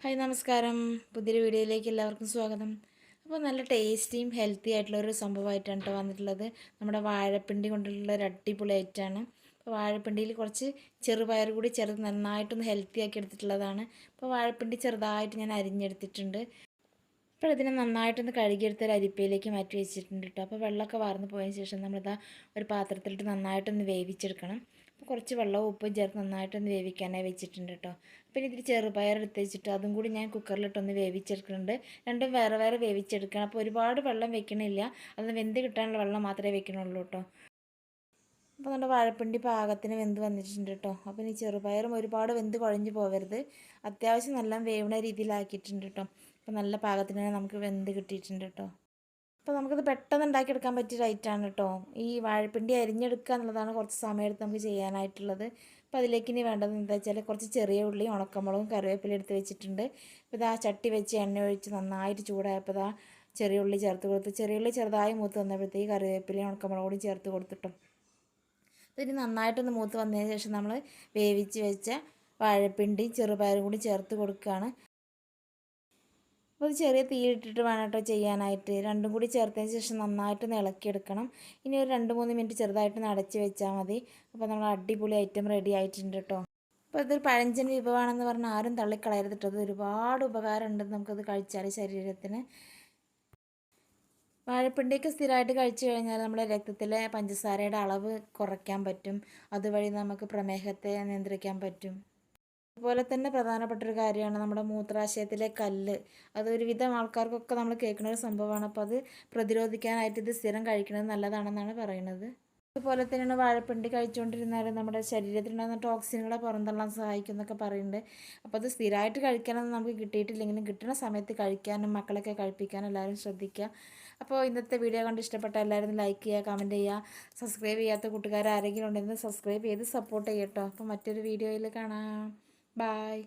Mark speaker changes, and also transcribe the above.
Speaker 1: Hi നമസ്കാരം. പുതിയൊരു വീഡിയോയിലേക്ക് എല്ലാവർക്കും സ്വാഗതം. അപ്പോൾ നല്ല ടേസ്റ്റിയും ഹെൽത്തി ആയിട്ടുള്ളൊരു സംഭവമായിട്ടാണ് കേട്ടോ വന്നിട്ടുള്ളത്. നമ്മുടെ വാഴപ്പിണ്ടി കൊണ്ടുള്ള ഒരു അടിപൊളി ഐറ്റമാണ്. അപ്പോൾ വാഴപ്പിണ്ടിയിൽ കുറച്ച് ചെറുപയർ കൂടി ചേർത്ത് നന്നായിട്ടൊന്ന് ഹെൽത്തി ആക്കി എടുത്തിട്ടുള്ളതാണ്. അപ്പോൾ വാഴപ്പിണ്ടി ചെറുതായിട്ട് ഞാൻ അരിഞ്ഞെടുത്തിട്ടുണ്ട്. അപ്പോൾ ഇതിനെ നന്നായിട്ടൊന്ന് കഴുകിയെടുത്ത് ഒരു അരിപ്പയിലേക്ക് മാറ്റി വെച്ചിട്ടുണ്ട് കേട്ടോ. അപ്പോൾ വെള്ളമൊക്കെ വാർന്ന് പോയതിന് ശേഷം നമ്മളിതാ ഒരു പാത്രത്തിലിട്ട് നന്നായിട്ടൊന്ന് വേവിച്ചെടുക്കണം. അപ്പോൾ കുറച്ച് വെള്ളവും ഉപ്പും ചേർത്ത് നന്നായിട്ടൊന്ന് വേവിക്കാനായി വെച്ചിട്ടുണ്ട് കേട്ടോ. പിന്നെ ഇതിൽ ചെറുപയർ എടുത്ത് വെച്ചിട്ട് അതും കൂടി ഞാൻ കുക്കറിലിട്ടൊന്ന് വേവിച്ചെടുക്കുന്നുണ്ട്. രണ്ടും വേറെ വേറെ വേവിച്ചെടുക്കണം. അപ്പോൾ ഒരുപാട് വെള്ളം വെക്കണില്ല, അതൊന്ന് വെന്ത് കിട്ടാനുള്ള വെള്ളം മാത്രമേ വെക്കണുള്ളൂ കേട്ടോ. അപ്പോൾ നമ്മുടെ വാഴപ്പിണ്ടി പാകത്തിന് വെന്ത് വന്നിട്ടുണ്ട് കേട്ടോ. അപ്പോൾ ഈ ചെറുപയറും ഒരുപാട് വെന്ത് കുഴഞ്ഞ് പോകരുത്, അത്യാവശ്യം നല്ല വേവണ രീതിയിലാക്കിയിട്ടുണ്ട് കേട്ടോ. അപ്പോൾ നല്ല പാകത്തിന് നമുക്ക് വെന്ത് കിട്ടിയിട്ടുണ്ട് കേട്ടോ. അപ്പോൾ നമുക്കിത് പെട്ടെന്ന് ഉണ്ടാക്കിയെടുക്കാൻ പറ്റിയ ഐറ്റമാണ് കേട്ടോ. ഈ വാഴപ്പിണ്ടി അരിഞ്ഞെടുക്കുക എന്നുള്ളതാണ് കുറച്ച് സമയമെടുത്ത് നമുക്ക് ചെയ്യാനായിട്ടുള്ളത്. അപ്പോൾ അതിലേക്ക് ഇനി വേണ്ടത് എന്താ വെച്ചാൽ കുറച്ച് ചെറിയ ഉള്ളി, ഉണക്കമുളകും കറിവേപ്പില എടുത്ത് വെച്ചിട്ടുണ്ട്. അപ്പോൾ ഇതാ ചട്ടി വെച്ച് എണ്ണ ഒഴിച്ച് നന്നായിട്ട് ചൂടായപ്പോൾ ഇതാ ചെറിയ ഉള്ളി ചേർത്ത് കൊടുത്ത്, ചെറിയ ഉള്ളി ചെറുതായി മൂത്ത് വന്നപ്പോഴത്തേക്ക് കറിവേപ്പിലയും ഉണക്കമുളകും കൂടി ചേർത്ത് കൊടുത്തിട്ടും ഇതിന് നന്നായിട്ടൊന്ന് മൂത്ത് വന്നതിന് ശേഷം നമ്മൾ വേവിച്ച് വെച്ച വാഴപ്പിണ്ടി ചെറുപയറും കൂടി ചേർത്ത് കൊടുക്കുകയാണ്. അപ്പോൾ അത് ചെറിയ തീയിട്ടിട്ട് വേണം കേട്ടോ ചെയ്യാനായിട്ട്. രണ്ടും കൂടി ചേർത്തതിന് ശേഷം നന്നായിട്ടൊന്ന് ഇളക്കിയെടുക്കണം. ഇനി ഒരു 2-3 മിനിറ്റ് ചെറുതായിട്ടൊന്ന് അടച്ച് വെച്ചാൽ മതി. അപ്പോൾ നമ്മൾ അടിപൊളി ഐറ്റം റെഡി ആയിട്ടുണ്ട് കേട്ടോ. അപ്പോൾ ഇതൊരു പഴഞ്ചൻ വിഭവമാണെന്ന് പറഞ്ഞാൽ ആരും തള്ളിക്കളയരുത് കേട്ടോ. അത് ഒരുപാട് ഉപകാരമുണ്ട് നമുക്കത് കഴിച്ചാൽ ശരീരത്തിന്. വാഴപ്പിണ്ടിയൊക്കെ സ്ഥിരമായിട്ട് കഴിച്ചു കഴിഞ്ഞാൽ നമ്മുടെ രക്തത്തിലെ പഞ്ചസാരയുടെ അളവ് കുറയ്ക്കാൻ പറ്റും. അതുവഴി നമുക്ക് പ്രമേഹത്തെ നിയന്ത്രിക്കാൻ പറ്റും. അതുപോലെ തന്നെ പ്രധാനപ്പെട്ടൊരു കാര്യമാണ് നമ്മുടെ മൂത്രാശയത്തിലെ കല്ല്. അതൊരുവിധം ആൾക്കാർക്കൊക്കെ നമ്മൾ കേൾക്കുന്ന ഒരു സംഭവമാണ്. അപ്പോൾ അത് പ്രതിരോധിക്കാനായിട്ട് ഇത് സ്ഥിരം കഴിക്കുന്നത് നല്ലതാണെന്നാണ് പറയുന്നത്. അതുപോലെ തന്നെയാണ് വാഴപ്പിണ്ടി കഴിച്ചുകൊണ്ടിരുന്നാൽ നമ്മുടെ ശരീരത്തിലുണ്ടാകുന്ന ടോക്സിനുകളെ പുറന്തള്ളാൻ സഹായിക്കും എന്നൊക്കെ പറയുന്നുണ്ട്. അപ്പോൾ അത് സ്ഥിരമായിട്ട് കഴിക്കാനൊന്നും നമുക്ക് കിട്ടിയിട്ടില്ലെങ്കിലും കിട്ടുന്ന സമയത്ത് കഴിക്കാനും മക്കളൊക്കെ കഴിപ്പിക്കാനും എല്ലാവരും ശ്രദ്ധിക്കുക. അപ്പോൾ ഇന്നത്തെ വീഡിയോ കണ്ട് ഇഷ്ടപ്പെട്ട എല്ലാവരും ലൈക്ക് ചെയ്യുക, കമൻറ്റ് ചെയ്യുക. സബ്സ്ക്രൈബ് ചെയ്യാത്ത കൂട്ടുകാർ ആരെങ്കിലും ഉണ്ടെങ്കിൽ സബ്സ്ക്രൈബ് ചെയ്ത് സപ്പോർട്ട് ചെയ്യട്ടോ. അപ്പോൾ മറ്റൊരു വീഡിയോയിൽ കാണാം. ബായ്.